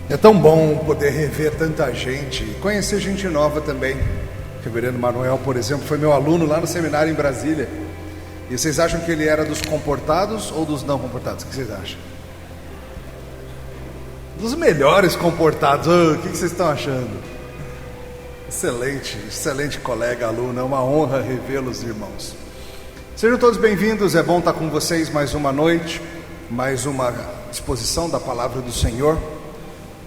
É tão bom poder rever tanta gente, conhecer gente nova também. O reverendo Manuel, por exemplo, foi meu aluno lá no seminário em Brasília. E vocês acham que ele era dos comportados ou dos não comportados? O que vocês acham? Dos melhores comportados. O que vocês estão achando? Excelente, excelente colega, aluno. É uma honra revê-los, irmãos. Sejam todos bem-vindos. É bom estar com vocês mais uma noite, mais uma exposição da palavra do Senhor.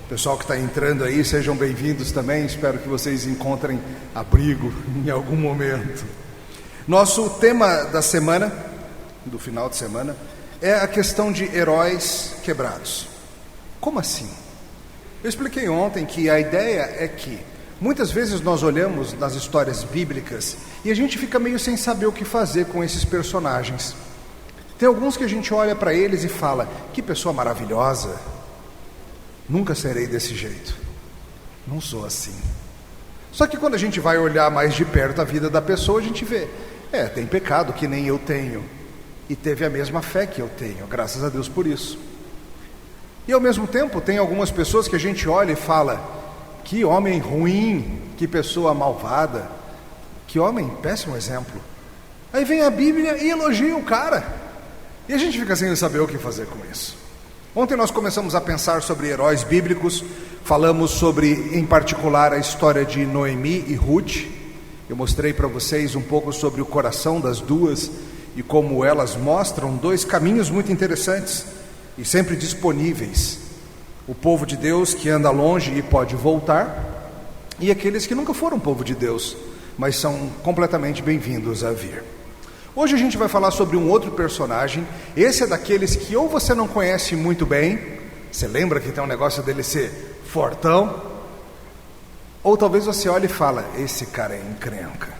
Pessoal que está entrando aí, sejam bem-vindos também. Espero que vocês encontrem abrigo em algum momento. Nosso tema da semana, do final de semana, é a questão de heróis quebrados. Como assim? Eu expliquei ontem que a ideia é que muitas vezes nós olhamos nas histórias bíblicas e a gente fica meio sem saber o que fazer com esses personagens. Tem alguns que a gente olha para eles e fala: que pessoa maravilhosa. Nunca serei desse jeito. Não sou assim. Só que quando a gente vai olhar mais de perto a vida da pessoa, a gente vê, tem pecado que nem eu tenho, e teve a mesma fé que eu tenho, graças a Deus por isso. E ao mesmo tempo tem algumas pessoas que a gente olha e fala: que homem ruim, que pessoa malvada, que homem, péssimo exemplo. Aí vem a Bíblia e elogia o cara, e a gente fica sem saber o que fazer com isso. Ontem nós começamos a pensar sobre heróis bíblicos. Falamos sobre, em particular, a história de Noemi e Ruth. Eu mostrei para vocês um pouco sobre o coração das duas e como elas mostram dois caminhos muito interessantes e sempre disponíveis: o povo de Deus que anda longe e pode voltar, e aqueles que nunca foram povo de Deus, mas são completamente bem-vindos a vir. Hoje a gente vai falar sobre um outro personagem. Esse é daqueles que ou você não conhece muito bem, você lembra que tem um negócio dele ser fortão, ou talvez você olhe e fala: esse cara é encrenca.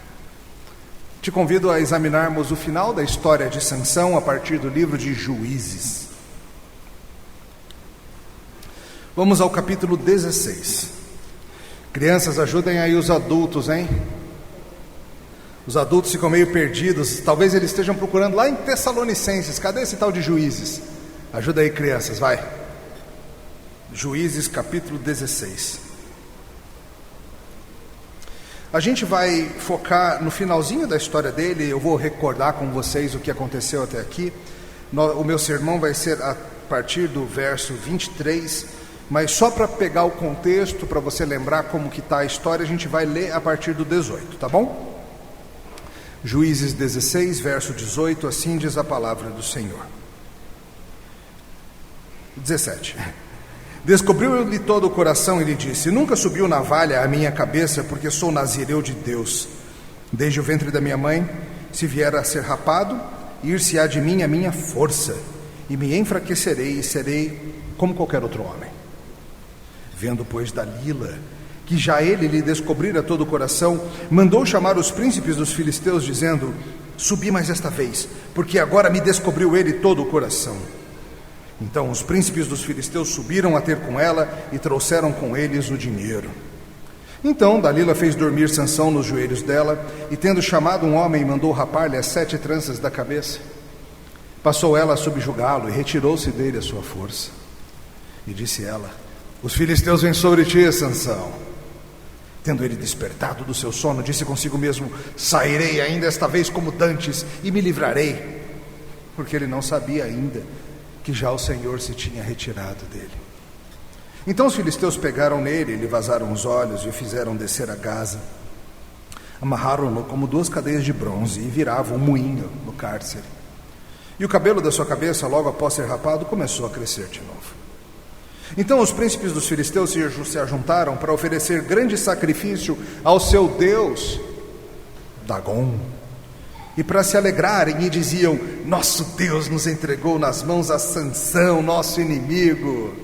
Te convido a examinarmos o final da história de Sansão a partir do livro de Juízes. Vamos ao capítulo 16. Crianças, ajudem aí os adultos, hein? Os adultos ficam meio perdidos. Talvez eles estejam procurando lá em Tessalonicenses. Cadê esse tal de Juízes? Ajuda aí, crianças, vai. Juízes capítulo 16. A gente vai focar no finalzinho da história dele. Eu vou recordar com vocês o que aconteceu até aqui. O meu sermão vai ser a partir do verso 23, mas só para pegar o contexto, para você lembrar como que está a história, a gente vai ler a partir do 18, tá bom? Juízes 16, verso 18, assim diz a palavra do Senhor. 17. Descobriu-lhe todo o coração e lhe disse: nunca subiu navalha à minha cabeça, porque sou nazireu de Deus. Desde o ventre da minha mãe, se vier a ser rapado, ir-se-á de mim a minha força, e me enfraquecerei e serei como qualquer outro homem. Vendo, pois, Dalila que já ele lhe descobrira todo o coração, mandou chamar os príncipes dos filisteus, dizendo: subi mais esta vez, porque agora me descobriu ele todo o coração. Então os príncipes dos filisteus subiram a ter com ela e trouxeram com eles o dinheiro. Então Dalila fez dormir Sansão nos joelhos dela, e tendo chamado um homem, mandou rapar-lhe as 7 tranças da cabeça. Passou ela a subjugá-lo e retirou-se dele a sua força. E disse ela: os filisteus vêm sobre ti, Sansão. Tendo ele despertado do seu sono, disse consigo mesmo: sairei ainda esta vez como dantes e me livrarei, porque ele não sabia ainda que já o Senhor se tinha retirado dele. Então os filisteus pegaram nele, lhe vazaram os olhos e o fizeram descer a Gaza. Amarraram-no como 2 cadeias de bronze e viravam um moinho no cárcere. E o cabelo da sua cabeça, logo após ser rapado, começou a crescer de novo. Então os príncipes dos filisteus se ajuntaram para oferecer grande sacrifício ao seu Deus, Dagom, e para se alegrarem, e diziam: nosso Deus nos entregou nas mãos a Sansão, nosso inimigo.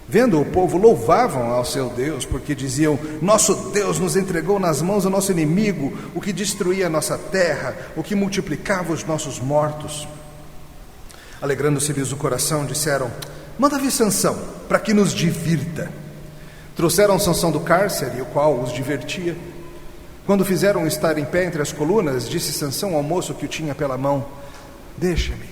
Vendo o povo, louvavam ao seu Deus, porque diziam: nosso Deus nos entregou nas mãos do nosso inimigo, o que destruía a nossa terra, o que multiplicava os nossos mortos. Alegrando-se-lhes o coração, disseram: manda vir Sansão, para que nos divirta. Trouxeram Sansão do cárcere, o qual os divertia. Quando fizeram estar em pé entre as colunas, disse Sansão ao moço que o tinha pela mão: deixa-me,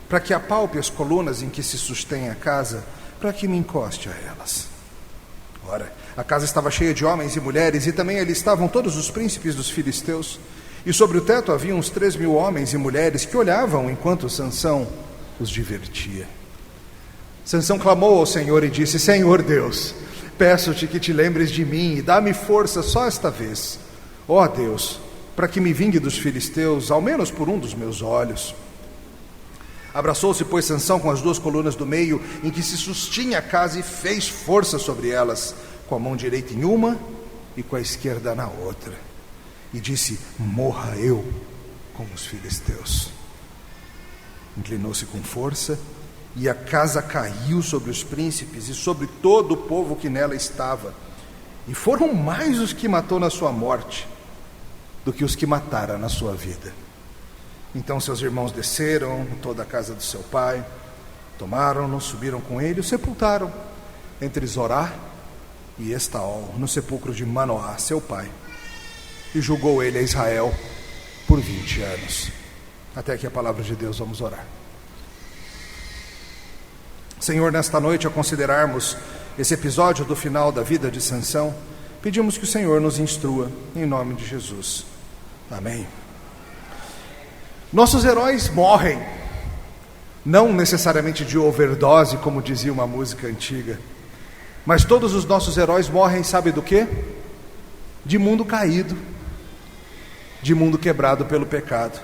para que apalpe as colunas em que se sustém a casa, para que me encoste a elas. Ora, a casa estava cheia de homens e mulheres, e também ali estavam todos os príncipes dos filisteus. E sobre o teto havia uns 3.000 homens e mulheres que olhavam enquanto Sansão os divertia. Sansão clamou ao Senhor e disse: Senhor Deus, peço-te que te lembres de mim e dá-me força só esta vez. Ó Deus, para que me vingue dos filisteus, ao menos por um dos meus olhos. Abraçou-se, pois, Sansão com as 2 colunas do meio, em que se sustinha a casa, e fez força sobre elas, com a mão direita em uma e com a esquerda na outra. E disse: morra eu com os filisteus. Inclinou-se com força, e a casa caiu sobre os príncipes e sobre todo o povo que nela estava. E foram mais os que matou na sua morte do que os que matara na sua vida. Então seus irmãos desceram toda a casa do seu pai, tomaram-no, subiram com ele e o sepultaram entre Zorá e Estaol, no sepulcro de Manoá, seu pai. E julgou ele a Israel por 20 anos. Até aqui a palavra de Deus, vamos orar. Senhor, nesta noite, ao considerarmos esse episódio do final da vida de Sansão, pedimos que o Senhor nos instrua, em nome de Jesus. Amém. Nossos heróis morrem, não necessariamente de overdose, como dizia uma música antiga, mas todos os nossos heróis morrem, sabe do quê? De mundo caído, de mundo quebrado pelo pecado.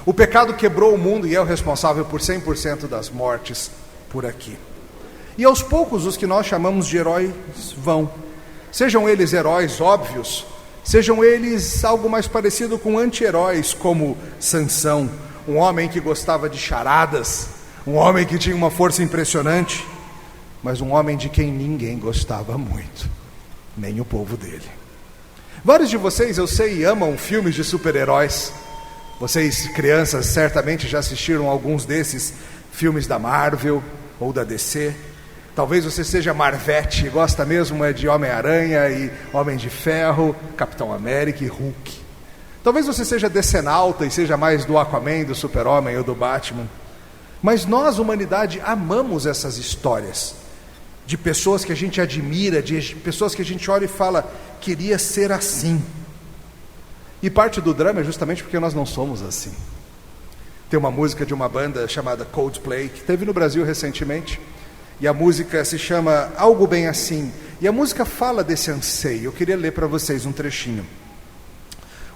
O pecado quebrou o mundo e é o responsável por 100% das mortes por aqui. E aos poucos os que nós chamamos de heróis vão, sejam eles heróis óbvios, sejam eles algo mais parecido com anti-heróis, como Sansão, um homem que gostava de charadas, um homem que tinha uma força impressionante, mas um homem de quem ninguém gostava muito, nem o povo dele. Vários de vocês, eu sei, amam filmes de super-heróis. Vocês, crianças, certamente já assistiram alguns desses filmes da Marvel ou da DC. Talvez você seja Marvete e gosta mesmo de Homem-Aranha e Homem de Ferro, Capitão América e Hulk. Talvez você seja decenalta e seja mais do Aquaman, do Super-Homem ou do Batman. Mas nós, humanidade, amamos essas histórias de pessoas que a gente admira, de pessoas que a gente olha e fala: queria ser assim. E parte do drama é justamente porque nós não somos assim. Tem uma música de uma banda chamada Coldplay, que teve no Brasil recentemente, e a música se chama Algo Bem Assim, e a música fala desse anseio. Eu queria ler para vocês um trechinho.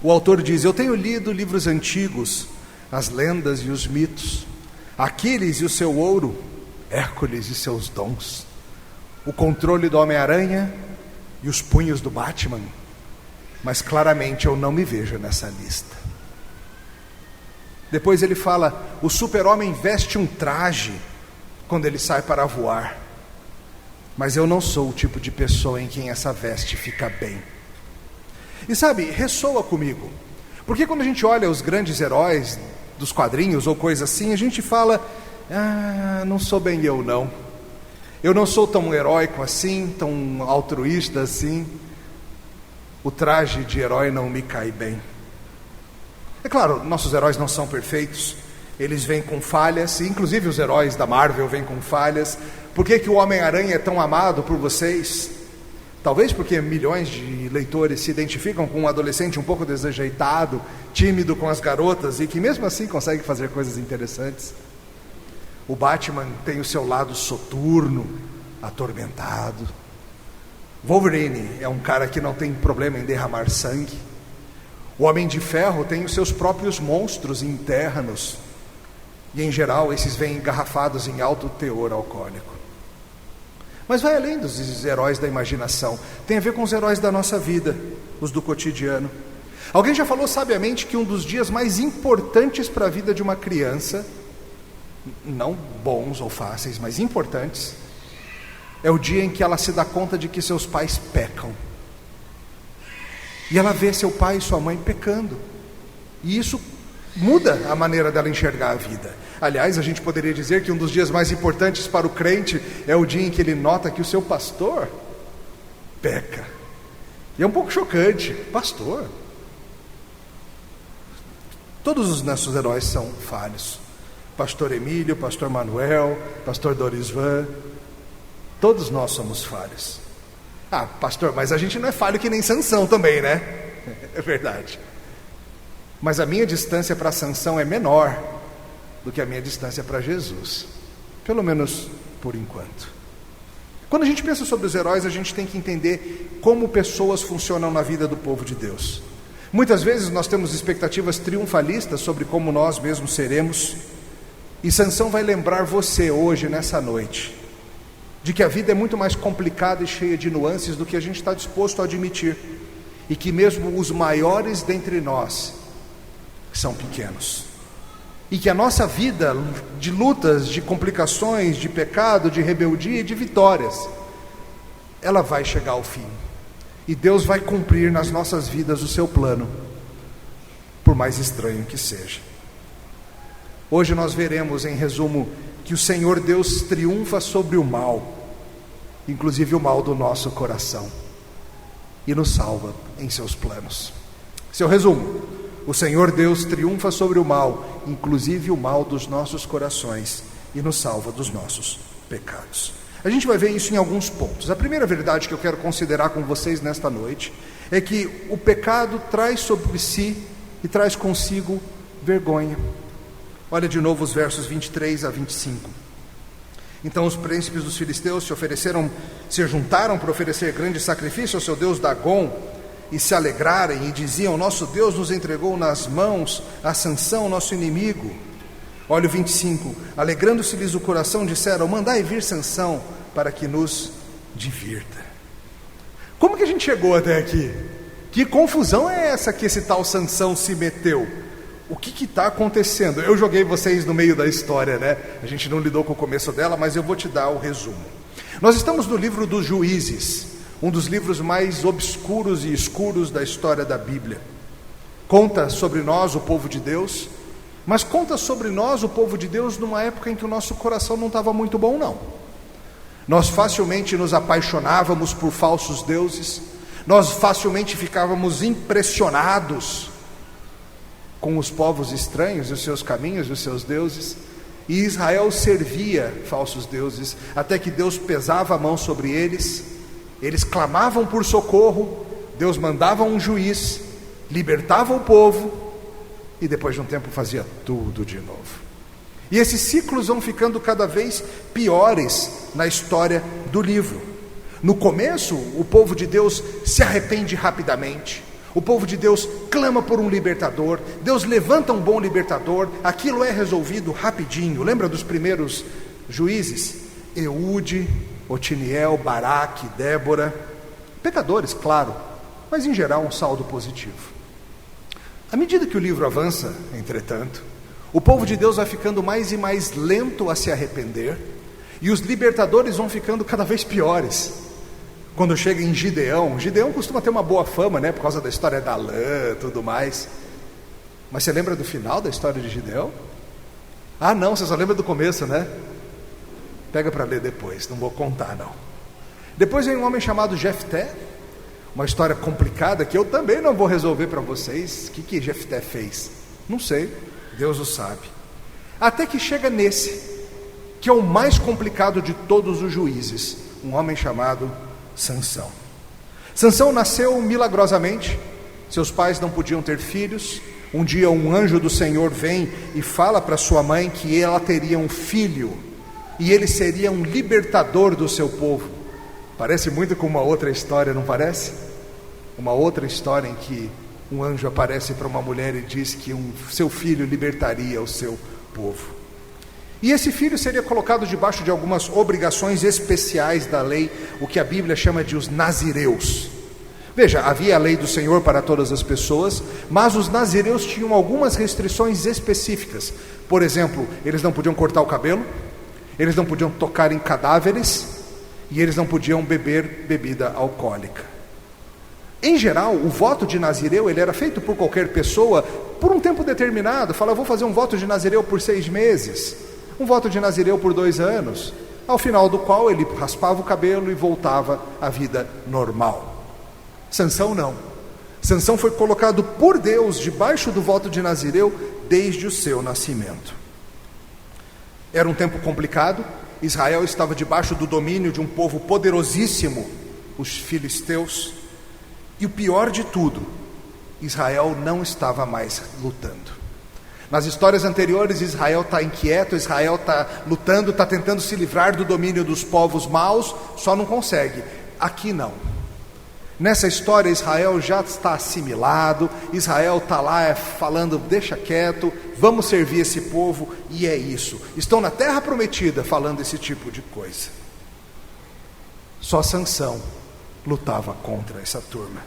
O autor diz: eu tenho lido livros antigos, as lendas e os mitos, Aquiles e o seu ouro, Hércules e seus dons, o controle do Homem-Aranha e os punhos do Batman, mas claramente eu não me vejo nessa lista. Depois ele fala: o super-homem veste um traje quando ele sai para voar, mas eu não sou o tipo de pessoa em quem essa veste fica bem. E sabe, ressoa comigo, porque quando a gente olha os grandes heróis dos quadrinhos ou coisa assim, a gente fala: não sou bem eu não. Eu não sou tão heróico assim, tão altruísta assim. O traje de herói não me cai bem. É claro, nossos heróis não são perfeitos. Eles vêm com falhas, e inclusive os heróis da Marvel vêm com falhas. Por que que o Homem-Aranha é tão amado por vocês? Talvez porque milhões de leitores se identificam com um adolescente um pouco desajeitado, tímido com as garotas, e que mesmo assim consegue fazer coisas interessantes. O Batman tem o seu lado soturno, atormentado. Wolverine é um cara que não tem problema em derramar sangue. O Homem de Ferro tem os seus próprios monstros internos. E em geral esses vêm engarrafados em alto teor alcoólico. Mas vai além dos heróis da imaginação. Tem a ver com os heróis da nossa vida, os do cotidiano. Alguém já falou sabiamente que um dos dias mais importantes para a vida de uma criança, não bons ou fáceis, mas importantes, é o dia em que ela se dá conta de que seus pais pecam. E ela vê seu pai e sua mãe pecando. E isso muda a maneira dela enxergar a vida. Aliás, a gente poderia dizer que um dos dias mais importantes para o crente é o dia em que ele nota que o seu pastor peca. E é um pouco chocante. Pastor? Todos os nossos heróis são falhos. Pastor Emílio, Pastor Manuel, Pastor Dorisvan, todos nós somos falhos. Ah, pastor, mas a gente não é falho que nem Sansão também, né? É verdade. Mas a minha distância para Sansão é menor do que a minha distância para Jesus. Pelo menos por enquanto. Quando a gente pensa sobre os heróis, a gente tem que entender como pessoas funcionam na vida do povo de Deus. Muitas vezes nós temos expectativas triunfalistas sobre como nós mesmos seremos. E Sansão vai lembrar você hoje, nessa noite, de que a vida é muito mais complicada e cheia de nuances do que a gente está disposto a admitir. E que mesmo os maiores dentre nós são pequenos. E que a nossa vida de lutas, de complicações, de pecado, de rebeldia e de vitórias, ela vai chegar ao fim. E Deus vai cumprir nas nossas vidas o seu plano, por mais estranho que seja. Hoje nós veremos, em resumo, que o Senhor Deus triunfa sobre o mal, inclusive o mal do nosso coração, e nos salva em seus planos. Seu resumo: o Senhor Deus triunfa sobre o mal, inclusive o mal dos nossos corações, e nos salva dos nossos pecados. A gente vai ver isso em alguns pontos. A primeira verdade que eu quero considerar com vocês nesta noite é que o pecado traz sobre si e traz consigo vergonha. Olha de novo os versos 23 a 25. Então os príncipes dos filisteus se juntaram para oferecer grande sacrifício ao seu deus Dagom, e se alegrarem, e diziam: nosso Deus nos entregou nas mãos a Sansão, nosso inimigo. Olha o 25. Alegrando-se-lhes o coração, disseram: mandai vir Sansão, para que nos divirta. Como que a gente chegou até aqui? Que confusão é essa que esse tal Sansão se meteu? O que está acontecendo? Eu joguei vocês no meio da história, né? A gente não lidou com o começo dela, mas eu vou te dar o resumo. Nós estamos no livro dos Juízes, um dos livros mais obscuros e escuros da história da Bíblia. Conta sobre nós, o povo de Deus, mas conta sobre nós, o povo de Deus, numa época em que o nosso coração não estava muito bom, não. Nós facilmente nos apaixonávamos por falsos deuses, nós facilmente ficávamos impressionados com os povos estranhos e os seus caminhos e os seus deuses, e Israel servia falsos deuses, até que Deus pesava a mão sobre eles. Eles clamavam por socorro, Deus mandava um juiz, libertava o povo, e depois de um tempo fazia tudo de novo. E esses ciclos vão ficando cada vez piores na história do livro. No começo, o povo de Deus se arrepende rapidamente, o povo de Deus clama por um libertador, Deus levanta um bom libertador, aquilo é resolvido rapidinho. Lembra dos primeiros juízes? Eude, Otiniel, Baraque, Débora, pecadores, claro, mas em geral um saldo positivo. À medida que o livro avança, entretanto, o povo de Deus vai ficando mais e mais lento a se arrepender, e os libertadores vão ficando cada vez piores. Quando chega em Gideão costuma ter uma boa fama, né, por causa da história da lã e tudo mais. Mas você lembra do final da história de Gideão? Ah não, você só lembra do começo, né? Pega para ler depois, não vou contar não. Depois vem um homem chamado Jefté, uma história complicada que eu também não vou resolver para vocês. O que Jefté fez? Não sei, Deus o sabe. Até que chega nesse, que é o mais complicado de todos os juízes, um homem chamado Sansão. Sansão nasceu milagrosamente, seus pais não podiam ter filhos. Um dia um anjo do Senhor vem e fala para sua mãe que ela teria um filho, e ele seria um libertador do seu povo. Parece muito com uma outra história, não parece? Uma outra história em que um anjo aparece para uma mulher e diz que seu filho libertaria o seu povo. E esse filho seria colocado debaixo de algumas obrigações especiais da lei, o que a Bíblia chama de os nazireus. Veja, havia a lei do Senhor para todas as pessoas, mas os nazireus tinham algumas restrições específicas. Por exemplo, eles não podiam cortar o cabelo, eles não podiam tocar em cadáveres, e eles não podiam beber bebida alcoólica. Em geral, o voto de nazireu ele era feito por qualquer pessoa por um tempo determinado. Fala, vou fazer um voto de nazireu por 6 meses, um voto de nazireu por 2 anos, ao final do qual ele raspava o cabelo e voltava à vida normal. Sansão não. Sansão foi colocado por Deus debaixo do voto de nazireu desde o seu nascimento. Era um tempo complicado. Israel estava debaixo do domínio de um povo poderosíssimo, os filisteus. E o pior de tudo, Israel não estava mais lutando. Nas histórias anteriores, Israel está inquieto, Israel está lutando, está tentando se livrar do domínio dos povos maus, só não consegue. Aqui não. Nessa história, Israel já está assimilado, Israel está lá falando, deixa quieto, vamos servir esse povo, e é isso. Estão na terra prometida falando esse tipo de coisa. Só Sansão lutava contra essa turma.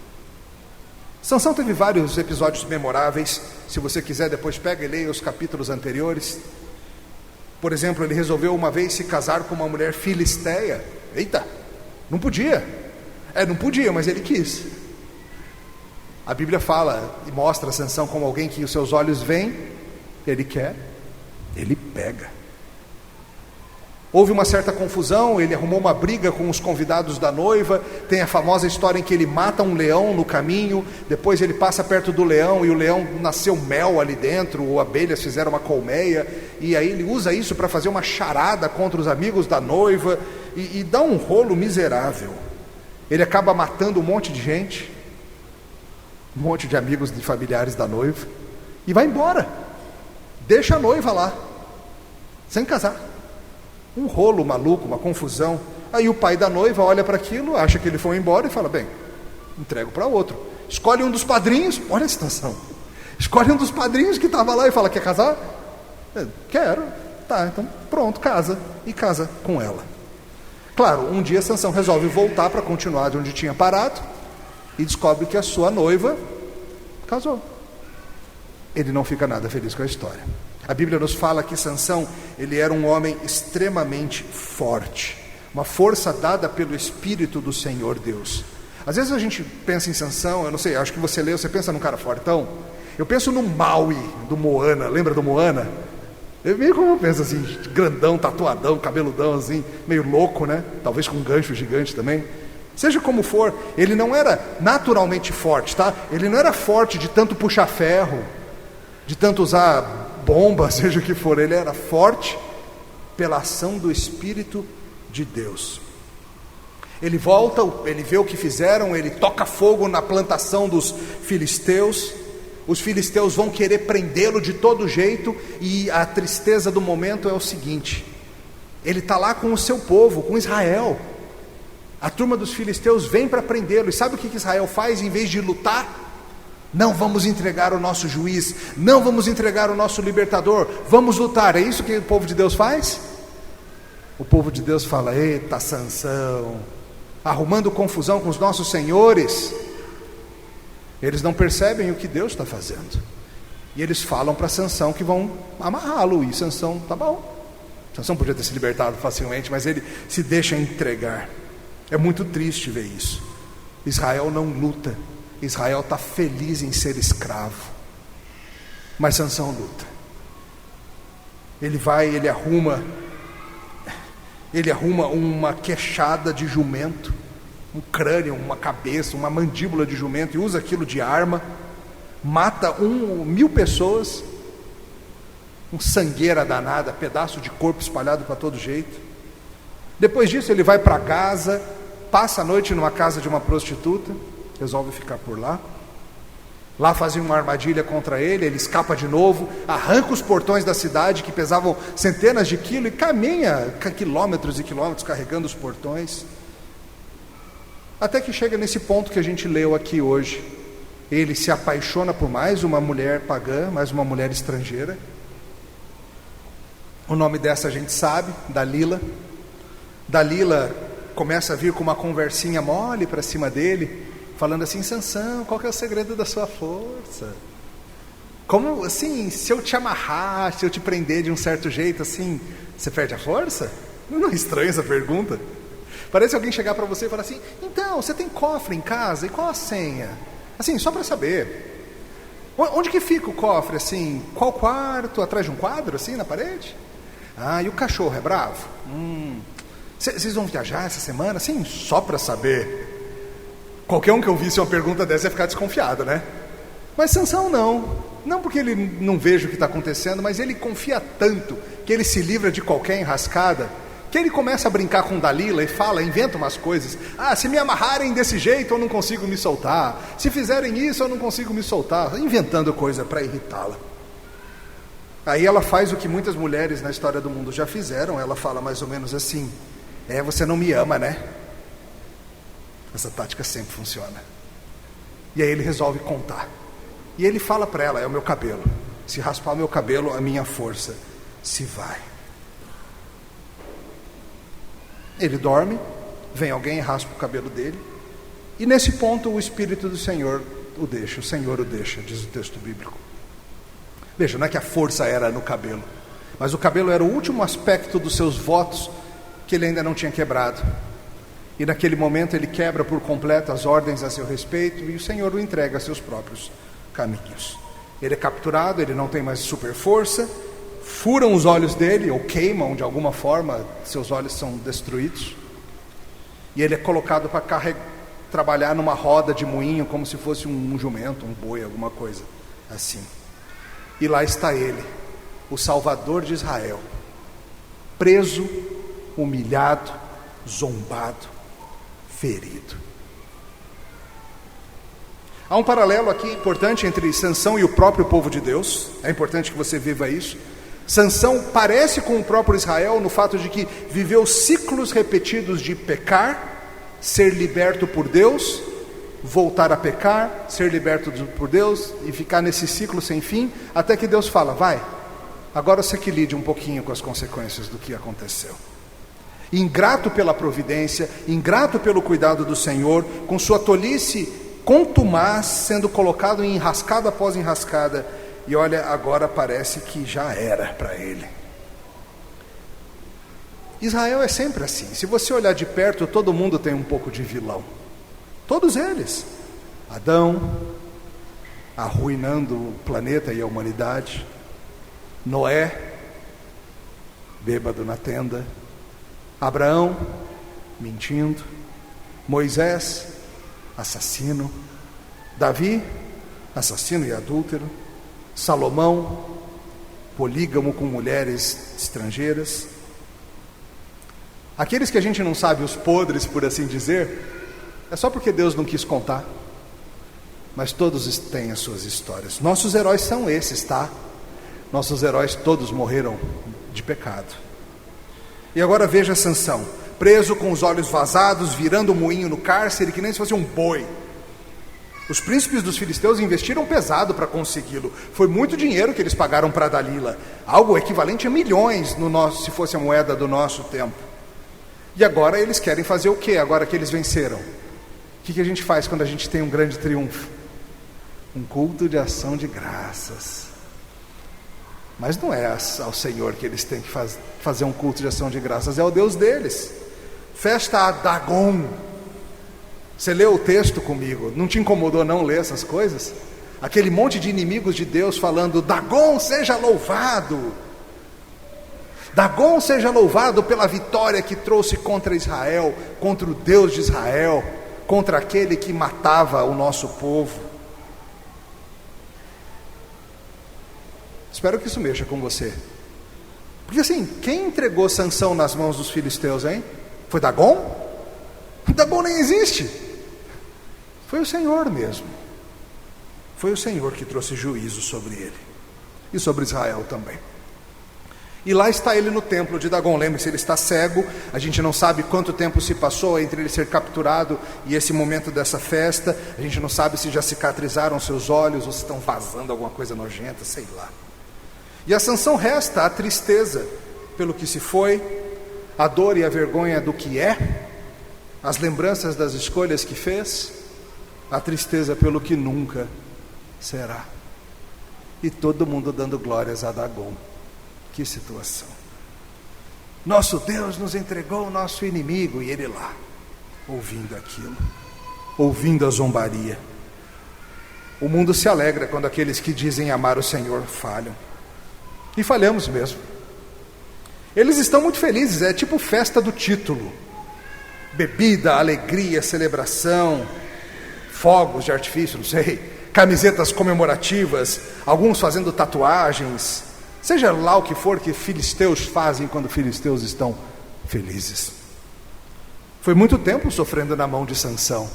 Sansão teve vários episódios memoráveis. Se você quiser, depois pega e leia os capítulos anteriores. Por exemplo, ele resolveu uma vez se casar com uma mulher filisteia. Eita, não podia. Não podia, mas ele quis. A Bíblia fala e mostra Sansão como alguém que os seus olhos veem, ele quer, ele pega. Houve uma certa confusão, ele arrumou uma briga com os convidados da noiva. Tem a famosa história em que ele mata um leão no caminho, depois ele passa perto do leão e o leão nasceu mel ali dentro, ou abelhas fizeram uma colmeia, e aí ele usa isso para fazer uma charada contra os amigos da noiva, e dá um rolo miserável. Ele acaba matando um monte de gente, um monte de amigos e familiares da noiva, e vai embora, deixa a noiva lá, sem casar. Um rolo maluco, uma confusão. Aí o pai da noiva olha para aquilo, acha que ele foi embora e fala, bem, entrego para outro. Escolhe um dos padrinhos, olha a situação. Escolhe um dos padrinhos que estava lá e fala, quer casar? Quero. Tá, então pronto, casa. E casa com ela. Claro, um dia Sansão resolve voltar para continuar de onde tinha parado e descobre que a sua noiva casou. Ele não fica nada feliz com a história. A Bíblia nos fala que Sansão, ele era um homem extremamente forte, uma força dada pelo Espírito do Senhor Deus. Às vezes a gente pensa em Sansão, eu não sei, acho que você leu, você pensa num cara fortão. Eu penso no Maui do Moana, lembra do Moana? Meio como eu penso assim, grandão, tatuadão, cabeludão assim, meio louco, né? Talvez com um gancho gigante também. Seja como for, ele não era naturalmente forte, tá? Ele não era forte de tanto puxar ferro, de tanto usar bomba, seja o que for. Ele era forte pela ação do Espírito de Deus. Ele volta, ele vê o que fizeram, ele toca fogo na plantação dos filisteus. Os filisteus vão querer prendê-lo de todo jeito, e a tristeza do momento é o seguinte: ele está lá com o seu povo, com Israel. A turma dos filisteus vem para prendê-lo, e sabe o que Israel faz? Em vez de lutar, não vamos entregar o nosso juiz, não vamos entregar o nosso libertador, vamos lutar. É isso que o povo de Deus faz? O povo de Deus fala, eita Sansão, arrumando confusão com os nossos senhores. Eles não percebem o que Deus está fazendo, e eles falam para Sansão que vão amarrá-lo, e Sansão, tá bom. Sansão podia ter se libertado facilmente, mas ele se deixa entregar. É muito triste ver isso. Israel não luta, Israel está feliz em ser escravo, mas Sansão luta. Ele vai, ele arruma uma queixada de jumento, um crânio, uma cabeça, uma mandíbula de jumento, e usa aquilo de arma, mata 1000 pessoas, sangueira danada, pedaço de corpo espalhado para todo jeito. Depois disso ele vai para Gaza, passa a noite numa casa de uma prostituta, resolve ficar por lá. Lá fazem uma armadilha contra ele, ele escapa de novo, arranca os portões da cidade que pesavam centenas de quilos e caminha quilômetros e quilômetros carregando os portões, até que chega nesse ponto que a gente leu aqui hoje. Ele se apaixona por mais uma mulher pagã, mais uma mulher estrangeira. O nome dessa a gente sabe, Dalila. Dalila começa a vir com uma conversinha mole para cima dele, falando assim, Sansão, qual que é o segredo da sua força? Como assim, se eu te amarrar, se eu te prender de um certo jeito assim, você perde a força? Não é estranha essa pergunta? Parece alguém chegar para você e falar assim, então, você tem cofre em casa, e qual a senha? Assim, só para saber. Onde que fica o cofre, assim? Qual quarto? Atrás de um quadro, assim, na parede? Ah, e o cachorro é bravo? Vocês vão viajar essa semana? Sim, só para saber. Qualquer um que ouvisse uma pergunta dessa ia ficar desconfiado, né? Mas Sansão não porque ele não veja o que está acontecendo, mas ele confia tanto que ele se livra de qualquer enrascada, que ele começa a brincar com Dalila e fala, inventa umas coisas. Se me amarrarem desse jeito eu não consigo me soltar, se fizerem isso eu não consigo me soltar, inventando coisa para irritá-la. Aí ela faz o que muitas mulheres na história do mundo já fizeram, ela fala mais ou menos assim: você não me ama, né? Essa tática sempre funciona. E aí ele resolve contar, e ele fala para ela: é o meu cabelo, se raspar o meu cabelo, a minha força se vai. Ele dorme, vem alguém e raspa o cabelo dele, e nesse ponto o Espírito do Senhor o deixa, o Senhor o deixa, diz o texto bíblico. Veja, não é que a força era no cabelo, mas o cabelo era o último aspecto dos seus votos que ele ainda não tinha quebrado. E naquele momento ele quebra por completo as ordens a seu respeito, e o Senhor o entrega a seus próprios caminhos. Ele é capturado, ele não tem mais super força, furam os olhos dele, ou queimam de alguma forma, seus olhos são destruídos, e ele é colocado para trabalhar numa roda de moinho, como se fosse um jumento, um boi, alguma coisa assim. E lá está ele, o Salvador de Israel, preso, humilhado, zombado, ferido. Há um paralelo aqui importante entre Sansão e o próprio povo de Deus. É importante que você viva isso. Sansão parece com o próprio Israel no fato de que viveu ciclos repetidos de pecar, ser liberto por Deus, voltar a pecar, ser liberto por Deus e ficar nesse ciclo sem fim, até que Deus fala: vai, agora você que lide um pouquinho com as consequências do que aconteceu. Ingrato pela providência, ingrato pelo cuidado do Senhor, com sua tolice contumaz, sendo colocado em enrascada após enrascada, e olha, agora parece que já era para ele. Israel é sempre assim. Se você olhar de perto, todo mundo tem um pouco de vilão. Todos eles. Adão, arruinando o planeta e a humanidade. Noé, bêbado na tenda. Abraão, mentindo. Moisés, assassino. Davi, assassino e adúltero. Salomão, polígamo com mulheres estrangeiras. Aqueles que a gente não sabe, os podres, por assim dizer, é só porque Deus não quis contar. Mas todos têm as suas histórias. Nossos heróis são esses, tá? Nossos heróis todos morreram de pecado. E agora veja Sansão, preso com os olhos vazados, virando o moinho no cárcere, que nem se fosse um boi. Os príncipes dos filisteus investiram pesado para consegui-lo. Foi muito dinheiro que eles pagaram para Dalila, algo equivalente a milhões se fosse a moeda do nosso tempo. E agora eles querem fazer o quê? Agora que eles venceram, o que a gente faz quando a gente tem um grande triunfo? Um culto de ação de graças. Mas não é ao Senhor que eles têm que fazer um culto de ação de graças, é ao Deus deles. Festa a Dagon. Você leu o texto comigo, não te incomodou não ler essas coisas? Aquele monte de inimigos de Deus falando: Dagon seja louvado, Dagon seja louvado pela vitória que trouxe contra Israel, contra o Deus de Israel, contra aquele que matava o nosso povo. Espero que isso mexa com você. Porque assim, quem entregou Sansão nas mãos dos filisteus, hein? Foi Dagon? Dagon nem existe. Foi o Senhor mesmo. Foi o Senhor que trouxe juízo sobre ele. E sobre Israel também. E lá está ele no templo de Dagon. Lembre-se, ele está cego. A gente não sabe quanto tempo se passou entre ele ser capturado e esse momento dessa festa. A gente não sabe se já cicatrizaram seus olhos ou se estão vazando alguma coisa nojenta, sei lá. E a Sansão resta a tristeza pelo que se foi, a dor e a vergonha do que é, as lembranças das escolhas que fez, a tristeza pelo que nunca será. E todo mundo dando glórias a Dagon. Que situação. Nosso Deus nos entregou o nosso inimigo, e ele lá, ouvindo aquilo, ouvindo a zombaria. O mundo se alegra quando aqueles que dizem amar o Senhor falham. E falhamos mesmo. Eles estão muito felizes, é tipo festa do título. Bebida, alegria, celebração, fogos de artifício, não sei, camisetas comemorativas, alguns fazendo tatuagens, seja lá o que for que filisteus fazem quando filisteus estão felizes. Foi muito tempo sofrendo na mão de Sansão,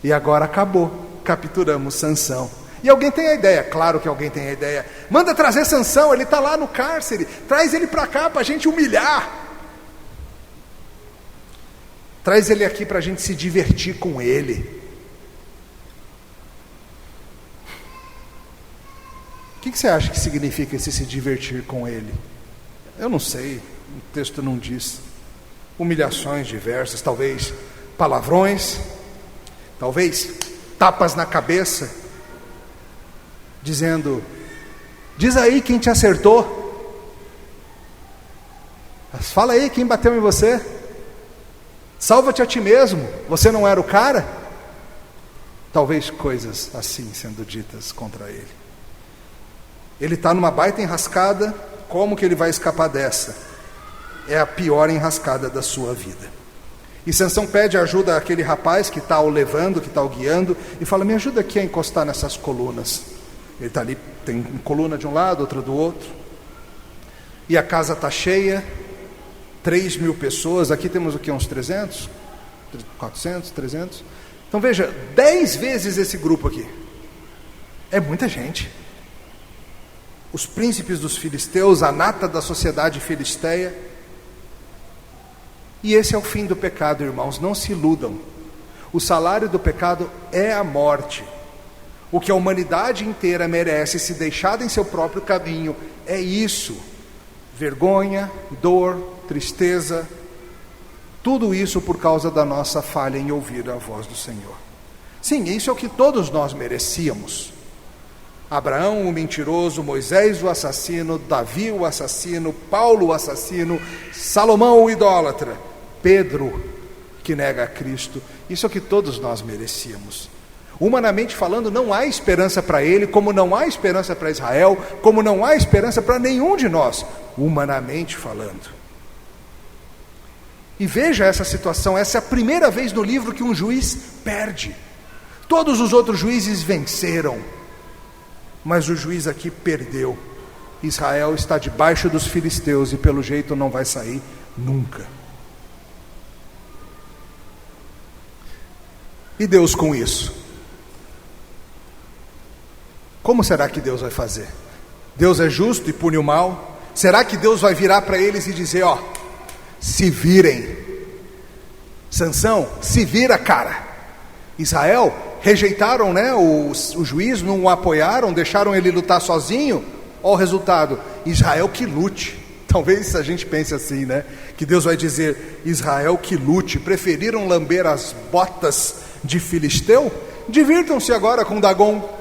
e agora acabou, capturamos Sansão. E alguém tem a ideia, claro que alguém tem a ideia, manda trazer Sansão, ele está lá no cárcere, traz ele para cá para a gente humilhar. Traz ele aqui para a gente se divertir com ele. O que você acha que significa esse se divertir com ele? Eu não sei, o texto não diz. Humilhações diversas, talvez palavrões, talvez tapas na cabeça, dizendo: diz aí quem te acertou, fala aí quem bateu em você, salva-te a ti mesmo, você não era o cara? Talvez coisas assim sendo ditas contra ele. Ele está numa baita enrascada, como que ele vai escapar dessa? É a pior enrascada da sua vida. E Sansão pede ajuda àquele rapaz que está o levando, que está o guiando, e fala: me ajuda aqui a encostar nessas colunas. Ele está ali, tem coluna de um lado, outra do outro, e a casa está cheia, 3.000 pessoas, aqui temos o que, uns 300? 400, 300? Então veja, 10 vezes esse grupo aqui, é muita gente. Os príncipes dos filisteus, a nata da sociedade filisteia. E esse é o fim do pecado, irmãos, não se iludam. O salário do pecado é a morte. O que a humanidade inteira merece, se deixada em seu próprio caminho, é isso: vergonha, dor, tristeza, tudo isso por causa da nossa falha em ouvir a voz do Senhor. Sim, isso é o que todos nós merecíamos. Abraão o mentiroso, Moisés o assassino, Davi o assassino, Paulo o assassino, Salomão o idólatra, Pedro que nega a Cristo. Isso é o que todos nós merecíamos. Humanamente falando, não há esperança para ele, como não há esperança para Israel, como não há esperança para nenhum de nós, humanamente falando. E veja essa situação, essa é a primeira vez no livro que um juiz perde. Todos os outros juízes venceram, mas o juiz aqui perdeu. Israel está debaixo dos filisteus e pelo jeito não vai sair nunca. E Deus com isso? Como será que Deus vai fazer? Deus é justo e pune o mal? Será que Deus vai virar para eles e dizer: ó, se virem, Sansão, se vira, cara. Israel, rejeitaram, né, o juiz, não o apoiaram, deixaram ele lutar sozinho. Olha o resultado: Israel que lute. Talvez a gente pense assim, né, que Deus vai dizer: Israel que lute. Preferiram lamber as botas de filisteu? Divirtam-se agora com Dagon.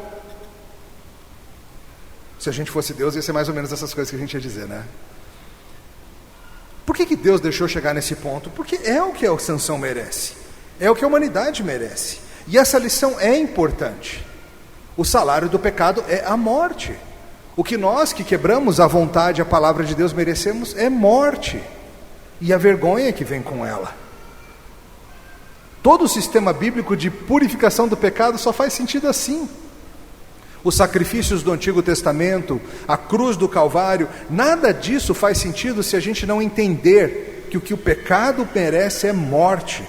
Se a gente fosse Deus, ia ser mais ou menos essas coisas que a gente ia dizer, né? Por que Deus deixou chegar nesse ponto? Porque é o que a Sansão merece, é o que a humanidade merece. E essa lição é importante. O salário do pecado é a morte. O que nós que quebramos a vontade, a palavra de Deus, merecemos é morte. E a vergonha que vem com ela. Todo o sistema bíblico de purificação do pecado só faz sentido assim. Os sacrifícios do Antigo Testamento, a cruz do Calvário, nada disso faz sentido se a gente não entender que o pecado merece é morte.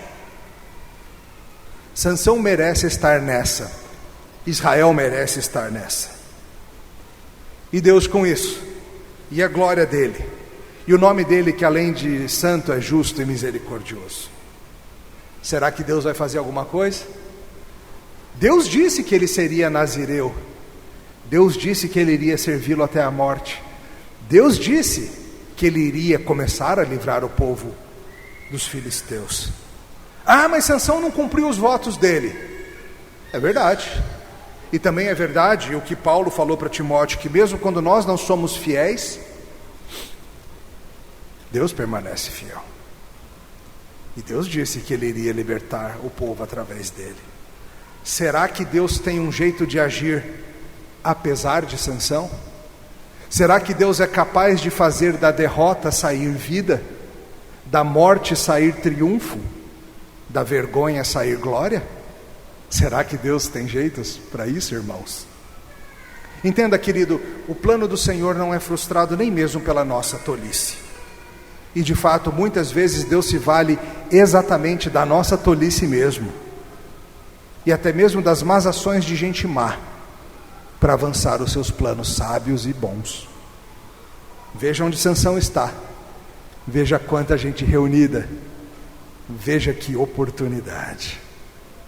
Sansão merece estar nessa, Israel merece estar nessa. E Deus com isso, e a glória dele, e o nome dele, que além de santo é justo e misericordioso. Será que Deus vai fazer alguma coisa? Deus disse que ele seria nazireu. Deus disse que ele iria servi-lo até a morte. Deus disse que ele iria começar a livrar o povo dos filisteus. Ah, mas Sansão não cumpriu os votos dele. É verdade. E também é verdade o que Paulo falou para Timóteo, que mesmo quando nós não somos fiéis, Deus permanece fiel. E Deus disse que ele iria libertar o povo através dele. Será que Deus tem um jeito de agir apesar de Sansão? Será que Deus é capaz de fazer da derrota sair vida, da morte sair triunfo, da vergonha sair glória? Será que Deus tem jeitos para isso, irmãos? Entenda, querido, o plano do Senhor não é frustrado nem mesmo pela nossa tolice. E de fato, muitas vezes Deus se vale exatamente da nossa tolice mesmo, e até mesmo das más ações de gente má, para avançar os seus planos sábios e bons. Veja onde Sansão está, veja quanta gente reunida, veja que oportunidade.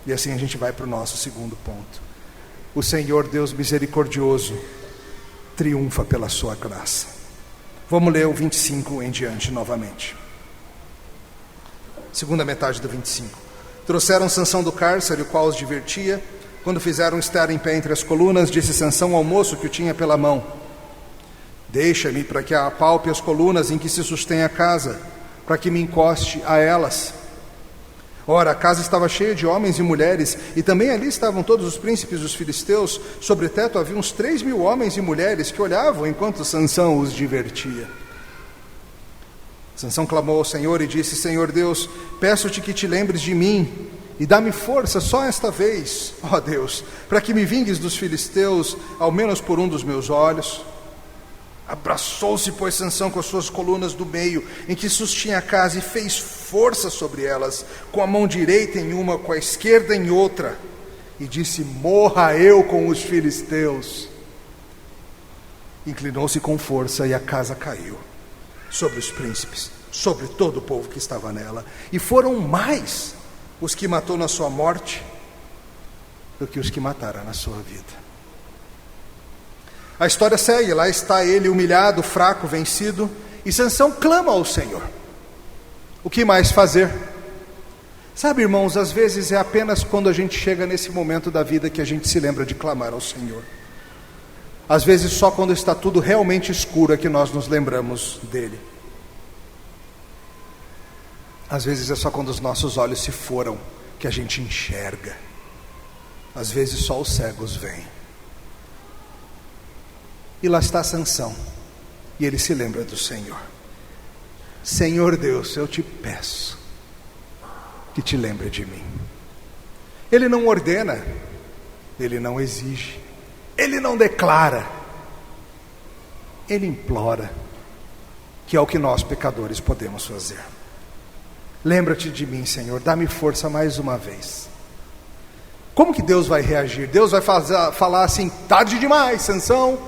E assim a gente vai para o nosso segundo ponto. O Senhor Deus misericordioso triunfa pela sua graça. Vamos ler o 25 em diante novamente. Segunda metade do 25. Trouxeram Sansão do cárcere, o qual os divertia. Quando fizeram estar em pé entre as colunas, disse Sansão ao moço que o tinha pela mão: deixa-me para que apalpe as colunas em que se sustém a casa, para que me encoste a elas. Ora, a casa estava cheia de homens e mulheres, e também ali estavam todos os príncipes dos filisteus. Sobre o teto havia uns 3.000 homens e mulheres que olhavam enquanto Sansão os divertia. Sansão clamou ao Senhor e disse: Senhor Deus, peço-te que te lembres de mim e dá-me força só esta vez, ó Deus, para que me vingues dos filisteus, ao menos por um dos meus olhos. Abraçou-se, pois, Sansão com as suas colunas do meio, em que sustinha a casa, e fez força sobre elas, com a mão direita em uma, com a esquerda em outra, e disse: morra eu com os filisteus. Inclinou-se com força, e a casa caiu sobre os príncipes, sobre todo o povo que estava nela, e foram mais os que matou na sua morte do que os que mataram na sua vida. A história segue, lá está ele humilhado, fraco, vencido, e Sansão clama ao Senhor. O que mais fazer? Sabe, irmãos, às vezes é apenas quando a gente chega nesse momento da vida que a gente se lembra de clamar ao Senhor. Às vezes só quando está tudo realmente escuro é que nós nos lembramos dele. Às vezes é só quando os nossos olhos se foram que a gente enxerga. Às vezes só os cegos veem. E lá está Sansão, e ele se lembra do Senhor. Senhor Deus, eu te peço que te lembre de mim. Ele não ordena, ele não exige, ele não declara, ele implora, que é o que nós pecadores podemos fazer. Lembra-te de mim, Senhor, dá-me força mais uma vez. Como que Deus vai reagir? Deus vai falar assim: tarde demais, Sansão,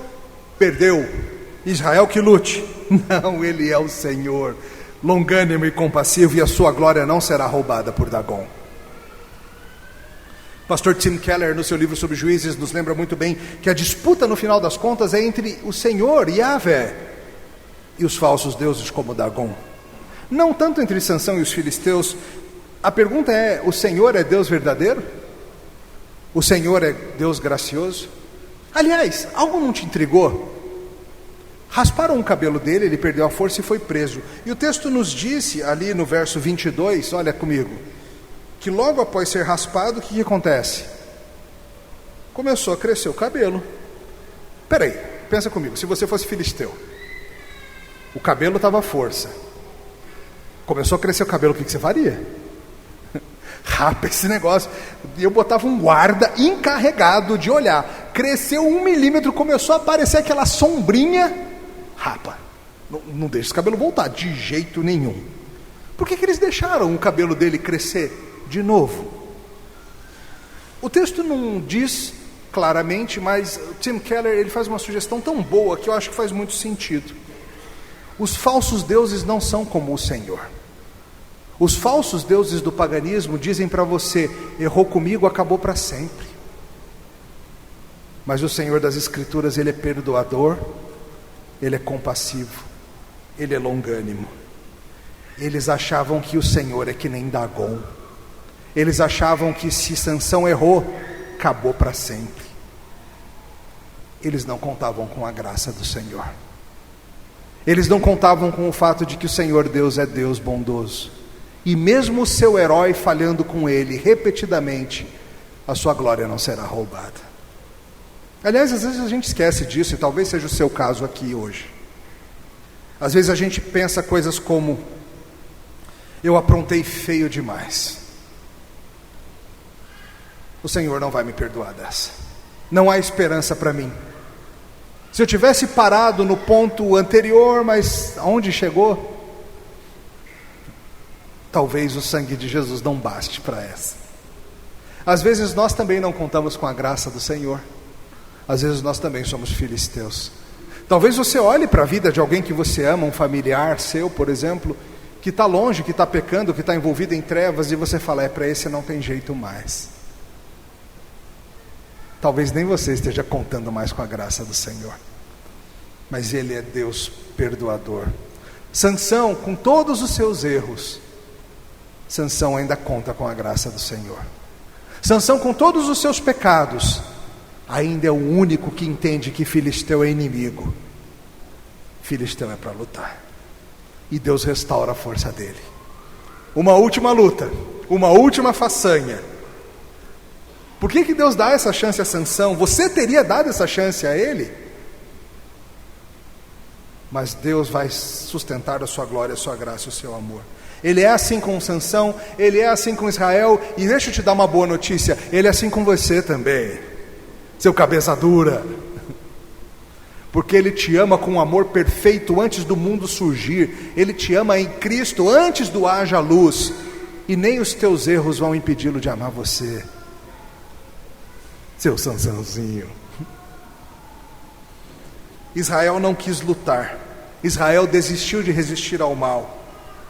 perdeu, Israel que lute. Não, ele é o Senhor, longânimo e compassivo, e a sua glória não será roubada por Dagon. Pastor Tim Keller, no seu livro sobre Juízes, nos lembra muito bem que a disputa no final das contas é entre o Senhor, Yahvé, e os falsos deuses como Dagon. Não tanto entre Sansão e os filisteus. A pergunta é: o Senhor é Deus verdadeiro? O Senhor é Deus gracioso? Aliás, algo não te intrigou? Rasparam o cabelo dele, ele perdeu a força e foi preso. E o texto nos disse, ali no verso 22, olha comigo, que logo após ser raspado, o que acontece? Começou a crescer o cabelo. Peraí, pensa comigo, se você fosse filisteu, o cabelo estava à força, começou a crescer o cabelo, o que você faria? Rapa esse negócio. E eu botava um guarda encarregado de olhar. Cresceu 1 milímetro, começou a aparecer aquela sombrinha. Rapa. Não deixa esse cabelo voltar de jeito nenhum. Por que eles deixaram o cabelo dele crescer de novo? O texto não diz claramente, mas Tim Keller, ele faz uma sugestão tão boa que eu acho que faz muito sentido. Os falsos deuses não são como o Senhor. Os falsos deuses do paganismo dizem para você: errou comigo, acabou para sempre. Mas o Senhor das Escrituras, ele é perdoador, ele é compassivo, ele é longânimo. Eles achavam que o Senhor é que nem Dagon. Eles achavam que se Sansão errou, acabou para sempre. Eles não contavam com a graça do Senhor. Eles não contavam com o fato de que o Senhor Deus é Deus bondoso. E mesmo o seu herói falhando com ele repetidamente, a sua glória não será roubada. Aliás, às vezes a gente esquece disso, e talvez seja o seu caso aqui hoje. Às vezes a gente pensa coisas como: eu aprontei feio demais, o Senhor não vai me perdoar dessa, não há esperança para mim. Se eu tivesse parado no ponto anterior, mas aonde chegou? talvez o sangue de Jesus não baste para essa. Às vezes nós também não contamos com a graça do Senhor. Às vezes nós também somos filisteus. Talvez você olhe para a vida de alguém que você ama, um familiar seu, por exemplo, que está longe, que está pecando, que está envolvido em trevas, e você fala, para esse não tem jeito mais. Talvez nem você esteja contando mais com a graça do Senhor, mas Ele é Deus perdoador. Sansão, com todos os seus erros, Sansão ainda conta com a graça do Senhor. Sansão, com todos os seus pecados, ainda é o único que entende que filisteu é inimigo. Filisteu é para lutar, e Deus restaura a força dele. Uma última luta, uma última façanha. Por que Deus dá essa chance a Sansão? Você teria dado essa chance a ele? Mas Deus vai sustentar a sua glória, a sua graça e o seu amor. Ele é assim com Sansão, ele é assim com Israel, e deixa eu te dar uma boa notícia, ele é assim com você também, seu cabeça dura, porque ele te ama com um amor perfeito antes do mundo surgir. Ele te ama em Cristo antes do haja luz, e nem os teus erros vão impedi-lo de amar você, seu Sansãozinho. Israel não quis lutar, Israel desistiu de resistir ao mal,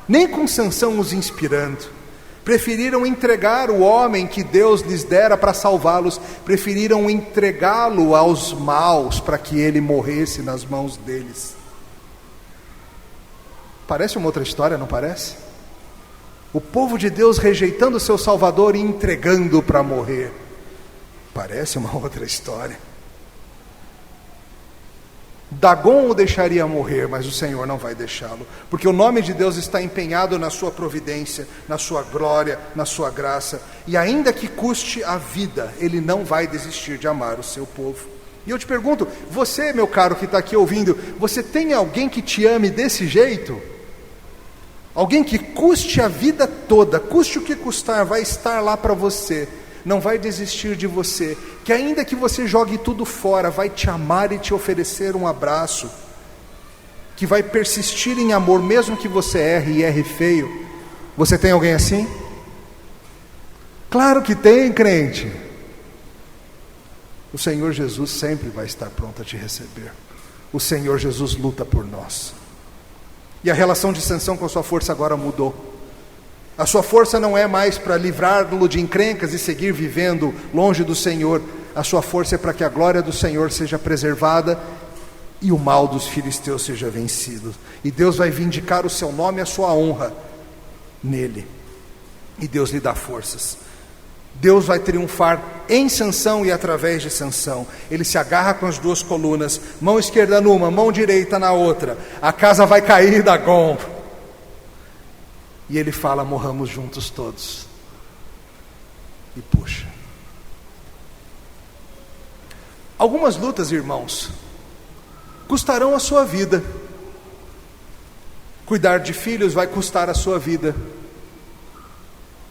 nem com Sansão os inspirando. Preferiram entregar o homem que Deus lhes dera para salvá-los, preferiram entregá-lo aos maus para que ele morresse nas mãos deles. Parece uma outra história, não parece? O povo de Deus rejeitando o seu Salvador e entregando para morrer. Parece uma outra história. Dagon o deixaria morrer, mas o Senhor não vai deixá-lo, porque o nome de Deus está empenhado na sua providência, na sua glória, na sua graça, e ainda que custe a vida, Ele não vai desistir de amar o seu povo. E eu te pergunto, você, meu caro que está aqui ouvindo, você tem alguém que te ame desse jeito? Alguém que custe a vida toda, custe o que custar, vai estar lá para você, não vai desistir de você, que ainda que você jogue tudo fora, vai te amar e te oferecer um abraço, que vai persistir em amor, mesmo que você erre e erre feio. Você tem alguém assim? Claro que tem, crente. O Senhor Jesus sempre vai estar pronto a te receber. O Senhor Jesus luta por nós. E a relação de Sansão com a sua força agora mudou. A sua força não é mais para livrá-lo de encrencas e seguir vivendo longe do Senhor. A sua força é para que a glória do Senhor seja preservada e o mal dos filisteus seja vencido. E Deus vai vindicar o seu nome e a sua honra nele. E Deus lhe dá forças. Deus vai triunfar em Sansão e através de Sansão. Ele se agarra com as duas colunas, mão esquerda numa, mão direita na outra. A casa vai cair, Dagon. E ele fala, morramos juntos todos. E puxa. Algumas lutas, irmãos, custarão a sua vida. Cuidar de filhos vai custar a sua vida.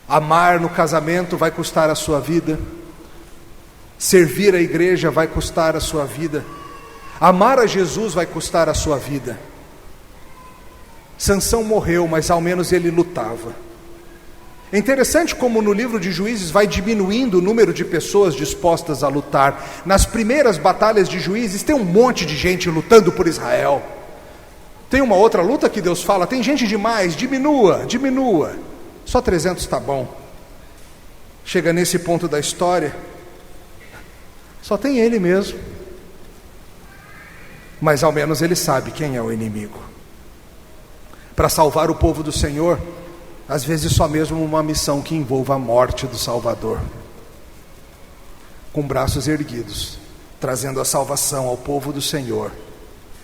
Amar no casamento vai custar a sua vida. Servir a igreja vai custar a sua vida. Amar a Jesus vai custar a sua vida. Sansão morreu, mas ao menos ele lutava. É interessante como no livro de Juízes vai diminuindo o número de pessoas dispostas a lutar. Nas primeiras batalhas de Juízes tem um monte de gente lutando por Israel. Tem uma outra luta que Deus fala, tem gente demais, diminua. Só 300 está bom. Chega nesse ponto da história, só tem ele mesmo. Mas ao menos ele sabe quem é o inimigo. Para salvar o povo do Senhor, às vezes só mesmo uma missão que envolva a morte do Salvador, com braços erguidos, trazendo a salvação ao povo do Senhor,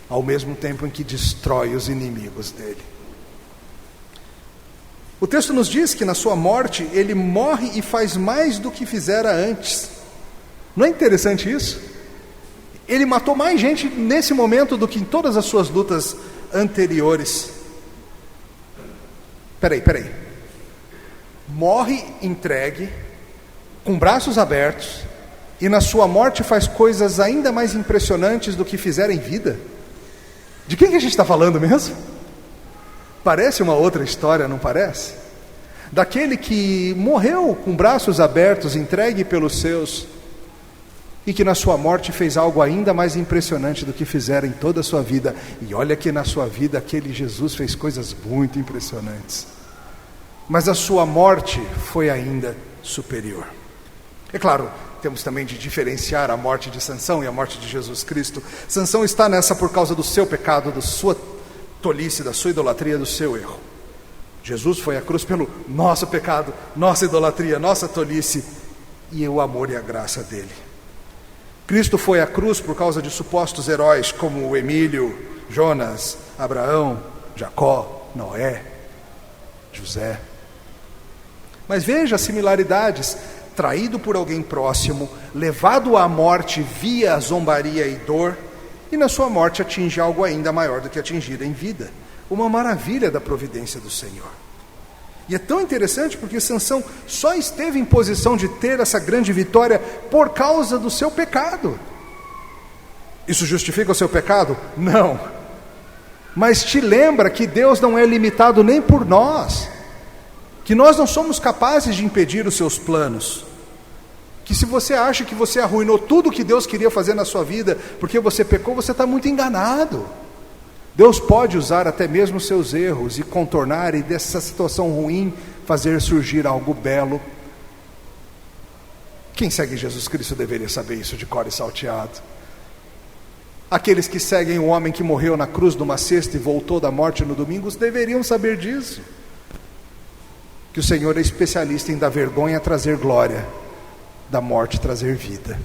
ao mesmo tempo em que destrói os inimigos dele. O texto nos diz que na sua morte ele morre e faz mais do que fizera antes. Não é interessante isso? Ele matou mais gente nesse momento do que em todas as suas lutas anteriores. Peraí. Morre entregue, com braços abertos, e na sua morte faz coisas ainda mais impressionantes do que fizera em vida. De quem que a gente está falando mesmo? Parece uma outra história, não parece? daquele que morreu com braços abertos, entregue pelos seus, e que na sua morte fez algo ainda mais impressionante do que fizeram em toda a sua vida. E olha que na sua vida aquele Jesus fez coisas muito impressionantes, mas a sua morte foi ainda superior. É claro, temos também de diferenciar a morte de Sansão e a morte de Jesus Cristo. Sansão está nessa por causa do seu pecado, da sua tolice, da sua idolatria, do seu erro. Jesus foi à cruz pelo nosso pecado, nossa idolatria, nossa tolice, e o amor e a graça dele. Cristo foi à cruz por causa de supostos heróis como Emílio, Jonas, Abraão, Jacó, Noé, José. Mas veja as similaridades: traído por alguém próximo, levado à morte via zombaria e dor, e na sua morte atinge algo ainda maior do que atingir em vida. Uma maravilha da providência do Senhor. E é tão interessante porque Sansão só esteve em posição de ter essa grande vitória por causa do seu pecado. Isso justifica o seu pecado? Não. Mas te lembra que Deus não é limitado nem por nós, que nós não somos capazes de impedir os seus planos, que se você acha que você arruinou tudo o que Deus queria fazer na sua vida porque você pecou, você está muito enganado. Deus pode usar até mesmo seus erros e contornar, e dessa situação ruim fazer surgir algo belo. Quem segue Jesus Cristo deveria saber isso de cor e salteado. Aqueles que seguem o homem que morreu na cruz numa sexta e voltou da morte no domingo deveriam saber disso, que o Senhor é especialista em dar vergonha trazer glória, da morte trazer vida.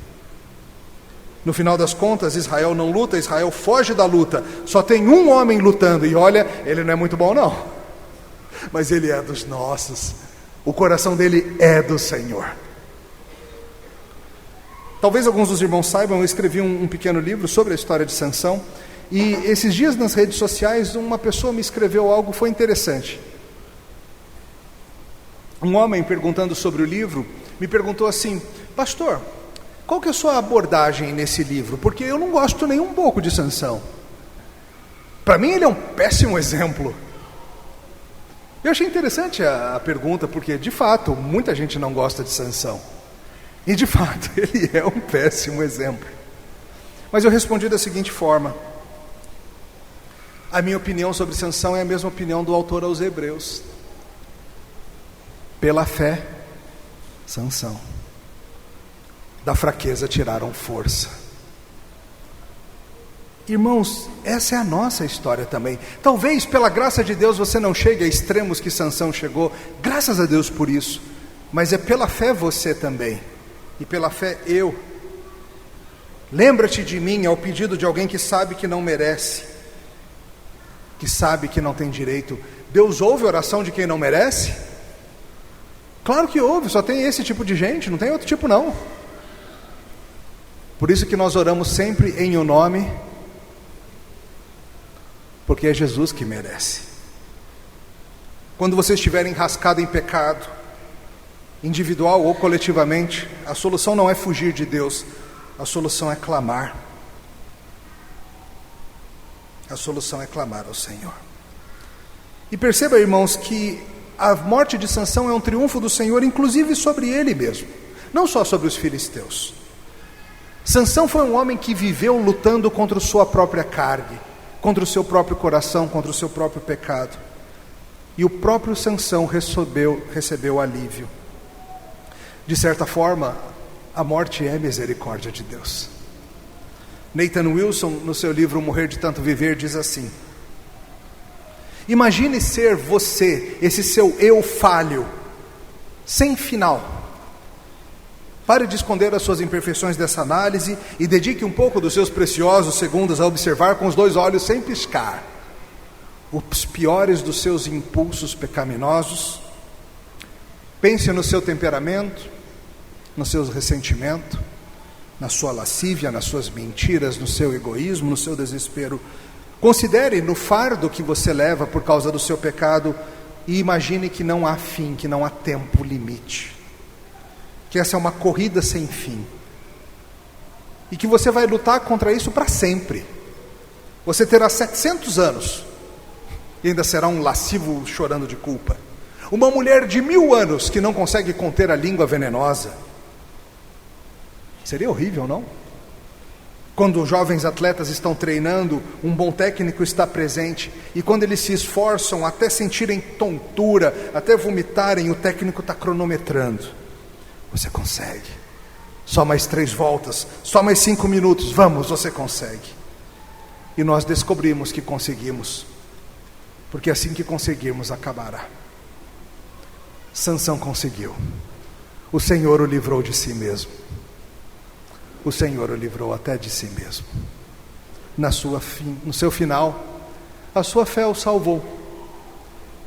No final das contas, Israel não luta, Israel foge da luta. Só tem um homem lutando, e olha, ele não é muito bom não, mas ele é dos nossos. O coração dele é do Senhor. Talvez alguns dos irmãos saibam, eu escrevi um pequeno livro sobre a história de Sansão, e esses dias nas redes sociais uma pessoa me escreveu algo, foi interessante. Um homem, perguntando sobre o livro, me perguntou assim: pastor, qual que é a sua abordagem nesse livro? Porque eu não gosto nem um pouco de Sansão. Para mim ele é um péssimo exemplo. Eu achei interessante a pergunta, porque de fato muita gente não gosta de Sansão. E de fato ele é um péssimo exemplo. Mas eu respondi da seguinte forma: a minha opinião sobre Sansão é a mesma opinião do autor aos Hebreus. Pela fé, Sansão. Da fraqueza tiraram força. Irmãos, essa é a nossa história também. Talvez pela graça de Deus você não chegue a extremos que Sansão chegou, graças a Deus por isso, mas é pela fé você também, e pela fé eu. Lembra-te de mim ao pedido de alguém que sabe que não merece, que sabe que não tem direito. Deus ouve a oração de quem não merece? Claro que ouve, só tem esse tipo de gente, não tem outro tipo não. Por isso que nós oramos sempre em o nome, porque é Jesus que merece. Quando você estiver enrascado em pecado, individual ou coletivamente, a solução não é fugir de Deus, a solução é clamar. A solução é clamar ao Senhor. E perceba, irmãos, que a morte de Sansão é um triunfo do Senhor, inclusive sobre ele mesmo, não só sobre os filisteus. Sansão foi um homem que viveu lutando contra a sua própria carne, contra o seu próprio coração, contra o seu próprio pecado. E o próprio Sansão recebeu alívio. De certa forma, a morte é misericórdia de Deus. Nathan Wilson, no seu livro Morrer de Tanto Viver, diz assim: imagine ser você, esse seu eu falho, sem final. Pare de esconder as suas imperfeições dessa análise e dedique um pouco dos seus preciosos segundos a observar com os 2 olhos sem piscar os piores dos seus impulsos pecaminosos. Pense no seu temperamento, no seu ressentimento, na sua lascívia, nas suas mentiras, no seu egoísmo, no seu desespero. Considere no fardo que você leva por causa do seu pecado e imagine que não há fim, que não há tempo limite. Que essa é uma corrida sem fim. E que você vai lutar contra isso para sempre. Você terá 700 anos e ainda será um lascivo chorando de culpa. Uma mulher de 1000 anos que não consegue conter a língua venenosa. Seria horrível, não? Quando os jovens atletas estão treinando, um bom técnico está presente, e quando eles se esforçam até sentirem tontura, até vomitarem, o técnico está cronometrando. Você consegue. Só mais 3 voltas, só mais 5 minutos, vamos, você consegue. E nós descobrimos que conseguimos, porque assim que conseguirmos, acabará. Sansão conseguiu. O Senhor o livrou de si mesmo. O Senhor o livrou até de si mesmo. No seu final, a sua fé o salvou.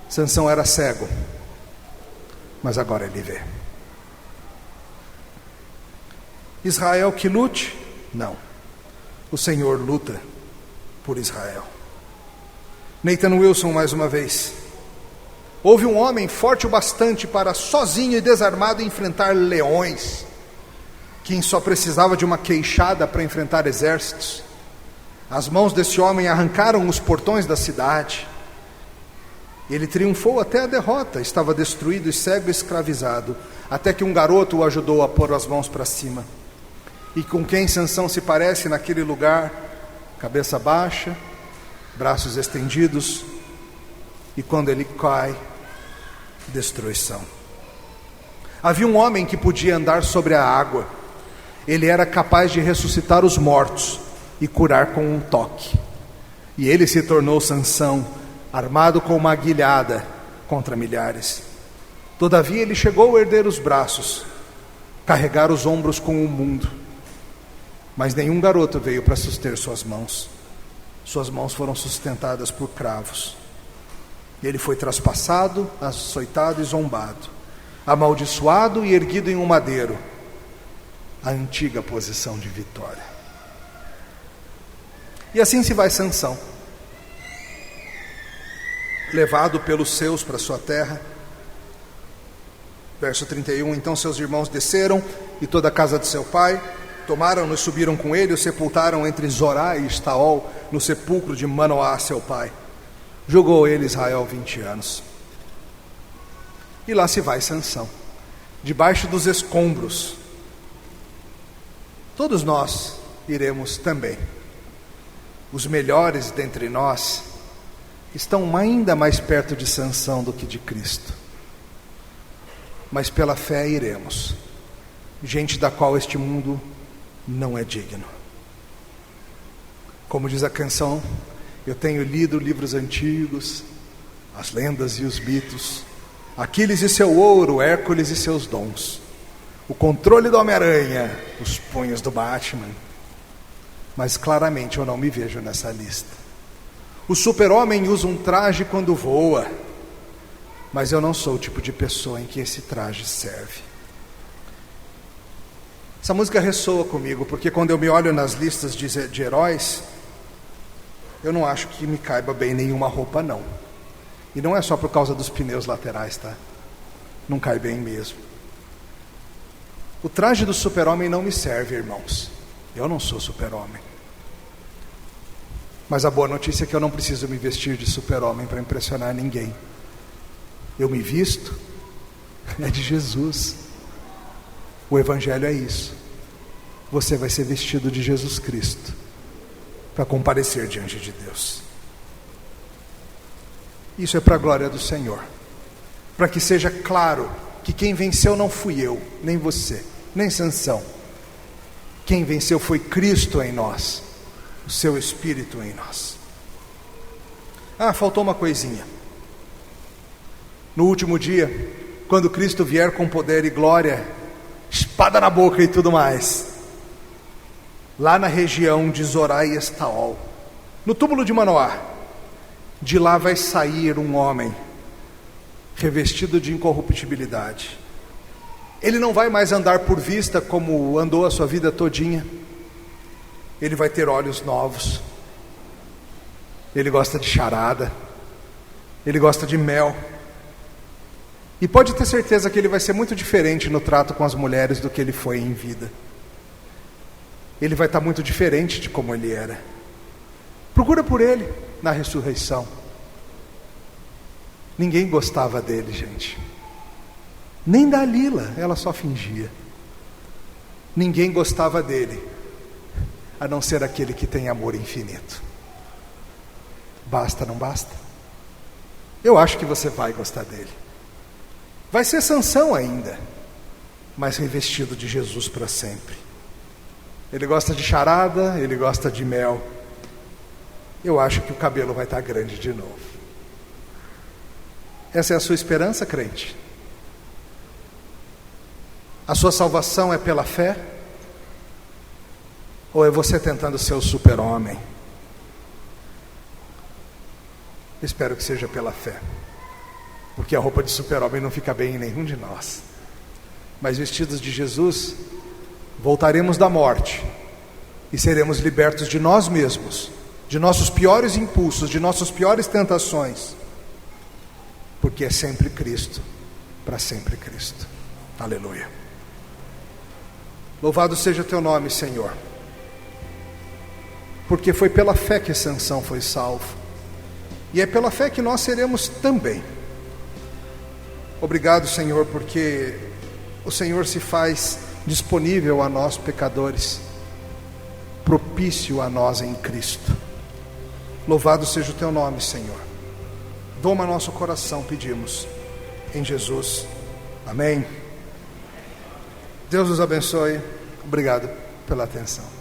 Sansão era cego, mas agora ele vê. Israel que lute? Não. O Senhor luta por Israel. Nathan Wilson mais uma vez. Houve um homem forte o bastante para sozinho e desarmado enfrentar leões. Quem só precisava de uma queixada para enfrentar exércitos. As mãos desse homem arrancaram os portões da cidade. Ele triunfou até a derrota, estava destruído e cego e escravizado, até que um garoto o ajudou a pôr as mãos para cima. E com quem Sansão se parece naquele lugar? Cabeça baixa, braços estendidos, e quando ele cai, destruição. Havia um homem que podia andar sobre a água. Ele era capaz de ressuscitar os mortos e curar com um toque. E ele se tornou Sansão, armado com uma aguilhada contra milhares. Todavia ele chegou a erguer os braços, carregar os ombros com o mundo. Mas nenhum garoto veio para suster suas mãos. Suas mãos foram sustentadas por cravos. Ele foi traspassado, açoitado e zombado, amaldiçoado e erguido em um madeiro. A antiga posição de vitória. E assim se vai Sansão, levado pelos seus para sua terra. Verso 31, então seus irmãos desceram, e toda a casa de seu pai, tomaram-no e subiram com ele, o sepultaram entre Zorá e Estaol, no sepulcro de Manoá, seu pai. Julgou ele Israel 20 anos. E lá se vai Sansão, debaixo dos escombros. Todos nós iremos também. Os melhores dentre nós estão ainda mais perto de Sansão do que de Cristo. Mas pela fé iremos. Gente da qual este mundo não é digno. Como diz a canção, eu tenho lido livros antigos, as lendas e os mitos, Aquiles e seu ouro, Hércules e seus dons, o controle do Homem-Aranha, os punhos do Batman. Mas claramente eu não me vejo nessa lista. O super-homem usa um traje quando voa, mas eu não sou o tipo de pessoa em que esse traje serve. Essa música ressoa comigo, porque quando eu me olho nas listas de heróis, eu não acho que me caiba bem nenhuma roupa, não. E não é só por causa dos pneus laterais, tá? Não cai bem mesmo. O traje do super-homem não me serve, irmãos. Eu não sou super-homem. Mas a boa notícia é que eu não preciso me vestir de super-homem para impressionar ninguém. Eu me visto é de Jesus. O Evangelho é isso. Você vai ser vestido de Jesus Cristo para comparecer diante de Deus. Isso é para a glória do Senhor, para que seja claro que quem venceu não fui eu, nem você, nem Sansão. Quem venceu foi Cristo em nós, o seu Espírito em nós. Faltou uma coisinha. No último dia, quando Cristo vier com poder e glória, espada na boca e tudo mais, lá na região de Zorá e Estaol, no túmulo de Manoá, de lá vai sair um homem revestido de incorruptibilidade. Ele não vai mais andar por vista como andou a sua vida todinha. Ele vai ter olhos novos. Ele gosta de charada. Ele gosta de mel. E pode ter certeza que ele vai ser muito diferente no trato com as mulheres do que ele foi em vida. Ele vai estar muito diferente de como ele era. Procura por ele na ressurreição. Ninguém gostava dele, gente. Nem Dalila, ela só fingia. Ninguém gostava dele, a não ser aquele que tem amor infinito. Basta, não basta? Eu acho que você vai gostar dele. Vai ser Sansão ainda, mas revestido de Jesus para sempre. Ele gosta de charada, ele gosta de mel. Eu acho que o cabelo vai estar grande de novo. Essa é a sua esperança, crente? A sua salvação é pela fé? Ou é você tentando ser o super-homem? Espero que seja pela fé, porque a roupa de super-homem não fica bem em nenhum de nós. Mas vestidos de Jesus, voltaremos da morte e seremos libertos de nós mesmos, de nossos piores impulsos, de nossas piores tentações, porque é sempre Cristo, para sempre Cristo. Aleluia. Louvado seja teu nome, Senhor, porque foi pela fé que Sansão foi salvo, e é pela fé que nós seremos também. Obrigado, Senhor, porque o Senhor se faz disponível a nós pecadores, propício a nós em Cristo. Louvado seja o teu nome, Senhor. Doma nosso coração, pedimos, em Jesus. Amém. Deus nos abençoe. Obrigado pela atenção.